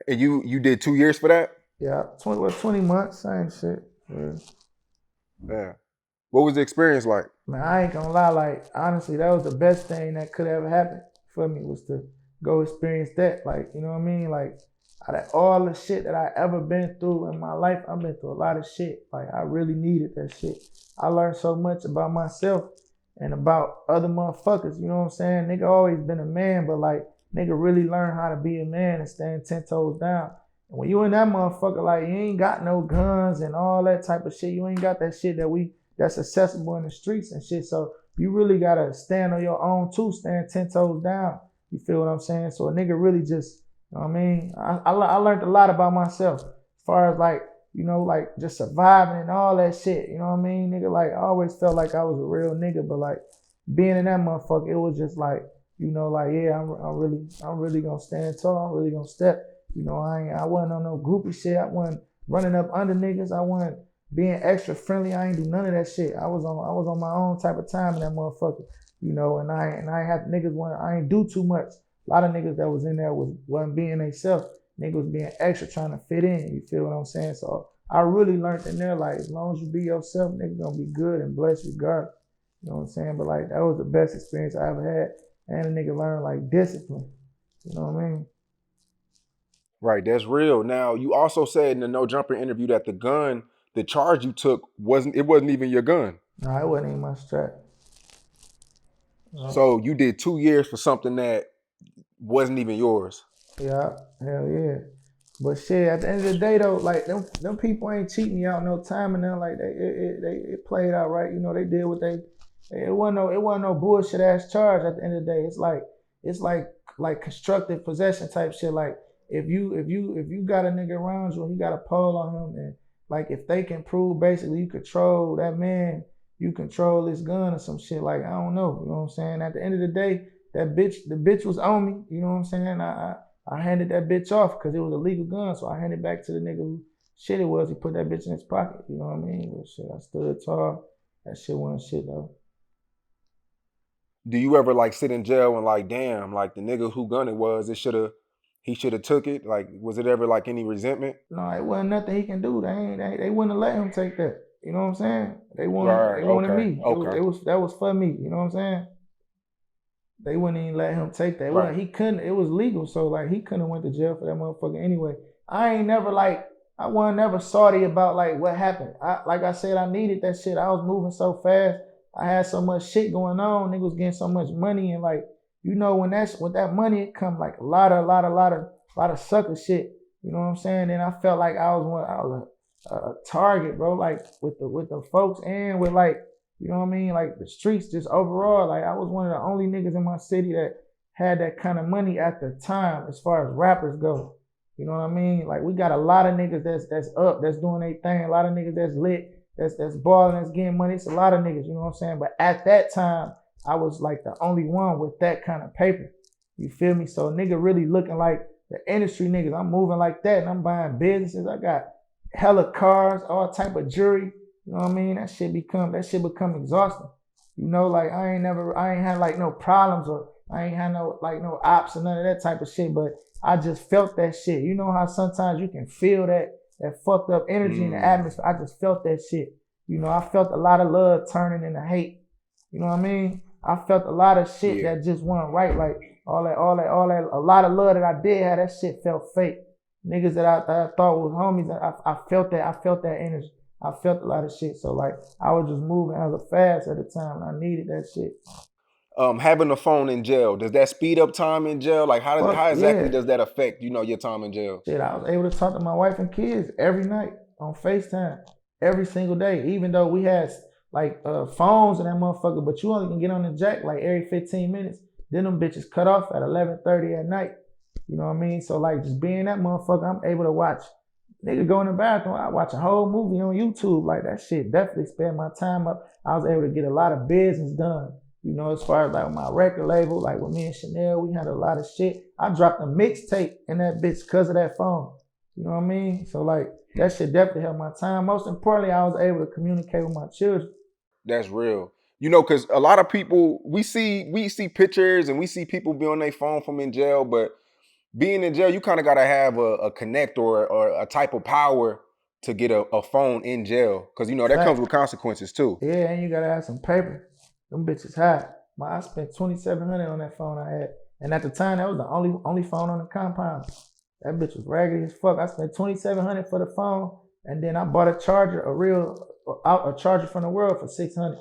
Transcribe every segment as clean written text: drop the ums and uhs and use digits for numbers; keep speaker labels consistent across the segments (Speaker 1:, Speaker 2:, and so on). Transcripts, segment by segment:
Speaker 1: And you did 2 years for that?
Speaker 2: Yeah, 20 months, same shit. Yeah.
Speaker 1: Yeah. What was the experience like?
Speaker 2: Man, I ain't gonna lie, like honestly, that was the best thing that could ever happen for me was to go experience that. Like, you know what I mean? Like out of all the shit that I ever been through in my life, I've been through a lot of shit. Like I really needed that shit. I learned so much about myself and about other motherfuckers, you know what I'm saying? Nigga always been a man, but like nigga really learn how to be a man and stand 10 toes down. And when you in that motherfucker, like you ain't got no guns and all that type of shit. You ain't got that shit that's accessible in the streets and shit. So you really gotta stand on your own too, stand 10 toes down. You feel what I'm saying? So a nigga really just, you know what I mean? I learned a lot about myself as far as like, you know, like just surviving and all that shit. You know what I mean? Nigga, like I always felt like I was a real nigga, but like being in that motherfucker, it was just like, you know, like, yeah, I'm really gonna stand tall. I'm really gonna step. You know, I wasn't on no groupie shit. I wasn't running up under niggas. I wasn't being extra friendly. I ain't do none of that shit. I was on my own type of time in that motherfucker. You know, and I had niggas I ain't do too much. A lot of niggas that was in there wasn't being themselves. Niggas was being extra trying to fit in. You feel what I'm saying? So I really learned in there, like, as long as you be yourself, nigga gonna be good and blessed regardless. You know what I'm saying? But like that was the best experience I ever had. And a nigga learned like discipline. You know what I mean?
Speaker 1: Right, that's real. Now, you also said in the No Jumper interview that the charge you took wasn't even your gun.
Speaker 2: Nah, it wasn't even my strap. No.
Speaker 1: So you did 2 years for something that wasn't even yours.
Speaker 2: Yeah, hell yeah. But shit, at the end of the day though, like them people ain't cheating me out no time and nothing like that. It played out right. You know, they did what they. It wasn't no bullshit ass charge. At the end of the day, it's like constructive possession type shit. Like if you got a nigga around you and you got a pole on him and like if they can prove basically you control that man, you control his gun or some shit. Like I don't know. You know what I'm saying? At the end of the day, the bitch was on me. You know what I'm saying? I handed that bitch off because it was a legal gun, so I handed it back to the nigga who shit it was. He put that bitch in his pocket. You know what I mean? But shit, I stood tall. That shit wasn't shit though.
Speaker 1: Do you ever like sit in jail and like, damn, like the nigga who gun it was, he should have took it? Like, was it ever like any resentment?
Speaker 2: No, it wasn't nothing he can do. They wouldn't have let him take that. You know what I'm saying? They
Speaker 1: Right,
Speaker 2: wanted
Speaker 1: okay,
Speaker 2: me.
Speaker 1: okay.
Speaker 2: That was for me. You know what I'm saying? They wouldn't even let him take that.
Speaker 1: Right.
Speaker 2: He couldn't. It was legal, so like he couldn't have went to jail for that motherfucker anyway. I ain't never like I wasn't never salty about like what happened. Like I said, I needed that shit. I was moving so fast. I had so much shit going on. Niggas getting so much money and like you know when that's with that money it come like a lot of sucker shit. You know what I'm saying? And I felt like I was a target, bro. Like with the folks and with like you know what I mean? Like the streets just overall, like I was one of the only niggas in my city that had that kind of money at the time as far as rappers go. You know what I mean? Like we got a lot of niggas that's up, that's doing their thing, a lot of niggas that's lit, that's balling, that's getting money. It's a lot of niggas, you know what I'm saying? But at that time, I was like the only one with that kind of paper. You feel me? So nigga really looking like the industry niggas. I'm moving like that and I'm buying businesses. I got hella cars, all type of jewelry. You know what I mean? That shit become exhausting. You know, like I ain't had like no problems or I ain't had no ops or none of that type of shit, but I just felt that shit. You know how sometimes you can feel that fucked up energy in the atmosphere. I just felt that shit. You know, I felt a lot of love turning into hate. You know what I mean? I felt a lot of shit
Speaker 1: Yeah.
Speaker 2: that just wasn't right. Like a lot of love that I did have, that shit felt fake. Niggas that I thought was homies, I felt that. I felt that energy. I felt a lot of shit. So like I was just moving hella fast at the time. And I needed that shit.
Speaker 1: Having a phone in jail, does that speed up time in jail? Like
Speaker 2: Fuck
Speaker 1: how exactly
Speaker 2: yeah.
Speaker 1: does that affect, your time in jail?
Speaker 2: Shit, I was able to talk to my wife and kids every night on FaceTime, every single day. Even though we had like phones and that motherfucker, but you only can get on the jack like every 15 minutes. Then them bitches cut off at 11:30 at night. You know what I mean? So like just being that motherfucker, I'm able to watch. Nigga go in the bathroom, I watch a whole movie on YouTube. Like that shit definitely sped my time up. I was able to get a lot of business done. You know, as far as like my record label, like with me and Chanel, we had a lot of shit. I dropped a mixtape in that bitch because of that phone. You know what I mean? So like that shit definitely helped my time. Most importantly, I was able to communicate with my children.
Speaker 1: That's real. You know, because a lot of people we see pictures and we see people be on their phone from in jail, but being in jail, you kind of gotta have a connect or a type of power to get a phone in jail. Cause you know that comes
Speaker 2: Fact.
Speaker 1: with consequences too.
Speaker 2: Yeah, and you gotta have some paper. Them bitches high. I spent 2,700 on that phone I had, and at the time that was the only phone on the compound. That bitch was raggedy as fuck. I spent 2,700 for the phone, and then I bought a charger, a charger from the world for 600.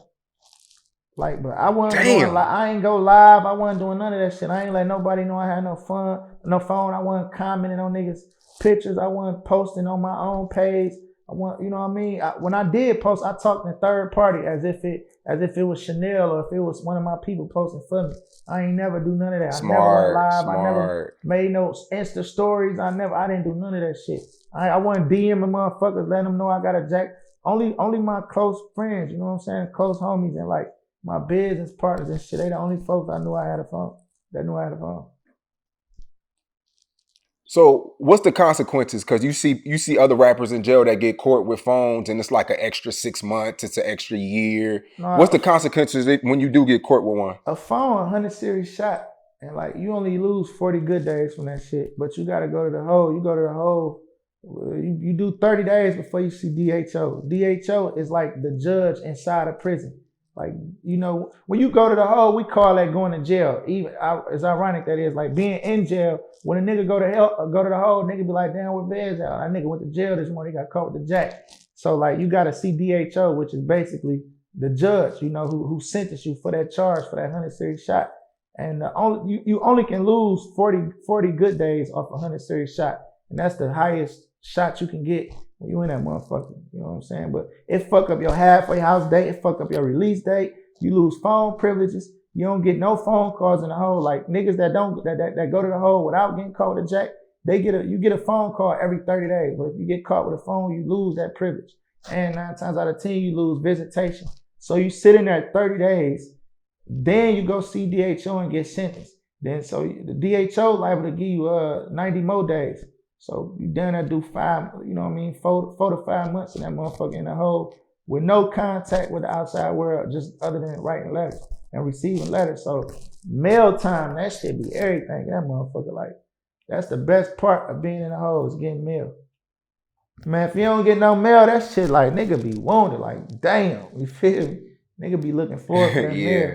Speaker 2: Like, but I wasn't going
Speaker 1: Damn.
Speaker 2: live. I ain't go live. I wasn't doing none of that shit. I ain't let nobody know I had no phone. I wasn't commenting on niggas' pictures. I wasn't posting on my own page. You know what I mean? When I did post, I talked in third party as if it was Chanel or if it was one of my people posting for me. I ain't never do none of that. I never went
Speaker 1: Smart,
Speaker 2: live. I never
Speaker 1: smart.
Speaker 2: made no Insta stories. I didn't do none of that shit. I wasn't DMing motherfuckers, letting them know I got a jack. Only my close friends, you know what I'm saying? Close homies and like my business partners and shit. They the only folks I knew I had a phone. That knew I had a phone.
Speaker 1: So what's the consequences? Because you see other rappers in jail that get caught with phones, and it's like an extra 6 months, it's an extra year. What's
Speaker 2: No,
Speaker 1: the consequences when you do get caught with one?
Speaker 2: a phone 100 series shot, and like you only lose 40 good days from that shit. But you gotta go to the hole. You go to the hole. You do 30 days before you see DHO. DHO is like the judge inside a prison. Like, you know, when you go to the hole, we call that going to jail. Even as ironic that is, like being in jail. When a nigga go to the hole, nigga be like, damn, where Vez at? That nigga went to jail this morning. He got caught with the jack. So like, you got to see DHO, which is basically the judge, you know, who sentenced you for that charge for that 100 series shot. And you only can lose 40 good days off a 100 series shot, and that's the highest shot you can get when you in that motherfucker. You know what I'm saying? But it fuck up your halfway house date. It fuck up your release date. You lose phone privileges. You don't get no phone calls in the hole. Like niggas that go to the hole without getting caught with a jack, you get a phone call every 30 days. But if you get caught with a phone, you lose that privilege. And 9 times out of 10, you lose visitation. So you sit in there 30 days, then you go see DHO and get sentenced. Then so the DHO liable to give you 90 more days. So you done that do 5, you know what I mean, 4 to 5 months in that motherfucker in the hole with no contact with the outside world, just other than writing letters and receiving letters. So mail time, that shit be everything. That motherfucker, like, that's the best part of being in the hole is getting mail. Man, if you don't get no mail, that shit like nigga be wounded. Like, damn, you feel me? Nigga be looking forward for that mail.
Speaker 1: Yeah.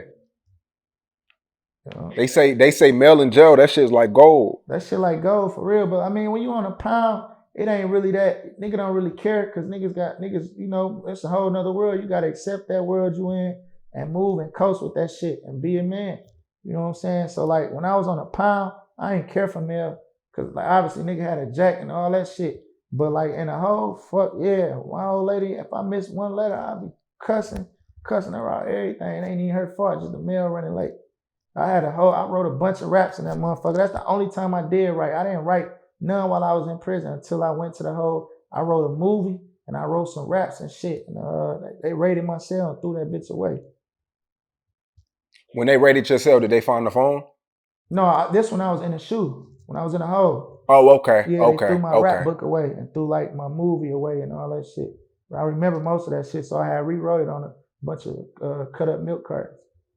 Speaker 2: You know?
Speaker 1: They say mail in jail, that shit's like gold.
Speaker 2: That shit like gold for real. But I mean, when you on a pound, it ain't really that. Nigga don't really care because niggas, you know, it's a whole nother world. You gotta accept that world you in and move and coast with that shit and be a man. You know what I'm saying? So like when I was on a pound, I ain't care for mail because like obviously nigga had a jack and all that shit. But like in a whole fuck yeah, my old lady, if I miss one letter, I'll be cussing her out everything. It ain't even her fault, just the mail running late. I wrote a bunch of raps in that motherfucker. That's the only time I did write. I didn't write none while I was in prison until I went to the hole. I wrote a movie and I wrote some raps and shit. And they raided my cell and threw that bitch away.
Speaker 1: When they raided your cell, did they find the phone?
Speaker 2: No, this one I was in the shoe. When I was in the hole.
Speaker 1: Oh, okay.
Speaker 2: Yeah, they threw
Speaker 1: Okay.
Speaker 2: my rap
Speaker 1: Okay.
Speaker 2: book away and threw like my movie away and all that shit. But I remember most of that shit, so I had rewrote it on a bunch of cut up milk cartons.